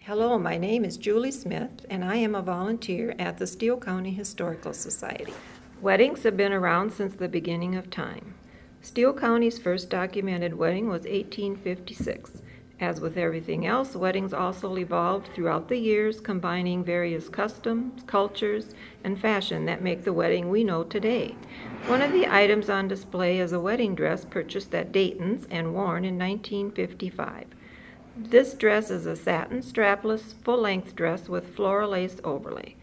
Hello, my name is Julie Smith, and I am a volunteer at the Steele County Historical Society. Weddings have been around since the beginning of time. Steele County's first documented wedding was 1856. As with everything else, weddings also evolved throughout the years, combining various customs, cultures, and fashion that make the wedding we know today. One of the items on display is a wedding dress purchased at Dayton's and worn in 1955. This dress is a satin strapless full-length dress with floral lace overlay.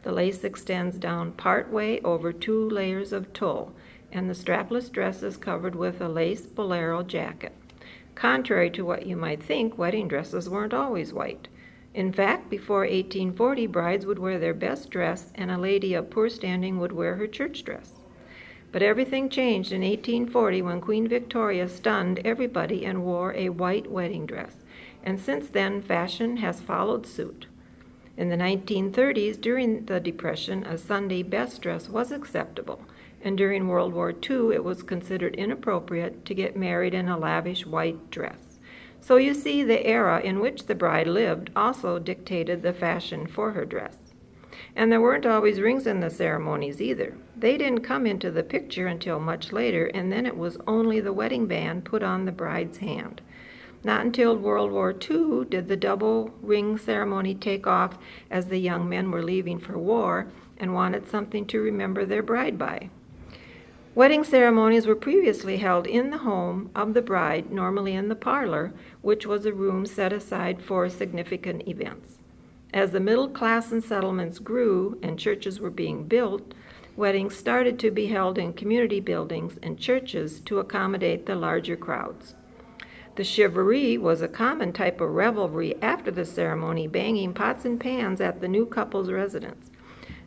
The lace extends down part way over 2 layers of tulle, and the strapless dress is covered with a lace bolero jacket. Contrary to what you might think, wedding dresses weren't always white. In fact, before 1840, brides would wear their best dress, and a lady of poor standing would wear her church dress. But everything changed in 1840 when Queen Victoria stunned everybody and wore a white wedding dress. And since then, fashion has followed suit. In the 1930s, during the Depression, a Sunday best dress was acceptable, and during World War II, it was considered inappropriate to get married in a lavish white dress. So you see, the era in which the bride lived also dictated the fashion for her dress. And there weren't always rings in the ceremonies either. They didn't come into the picture until much later, and then it was only the wedding band put on the bride's hand. Not until World War II did the double ring ceremony take off, as the young men were leaving for war and wanted something to remember their bride by. Wedding ceremonies were previously held in the home of the bride, normally in the parlor, which was a room set aside for significant events. As the middle class and settlements grew and churches were being built, weddings started to be held in community buildings and churches to accommodate the larger crowds. The chivalry was a common type of revelry after the ceremony, banging pots and pans at the new couple's residence.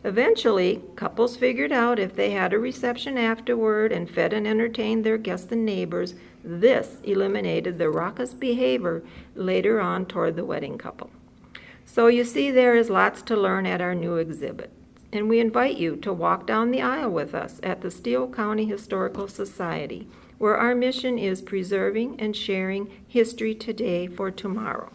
Eventually, couples figured out if they had a reception afterward and fed and entertained their guests and neighbors, this eliminated the raucous behavior later on toward the wedding couple. So you see, there is lots to learn at our new exhibit, and we invite you to walk down the aisle with us at the Steele County Historical Society, where our mission is preserving and sharing history today for tomorrow.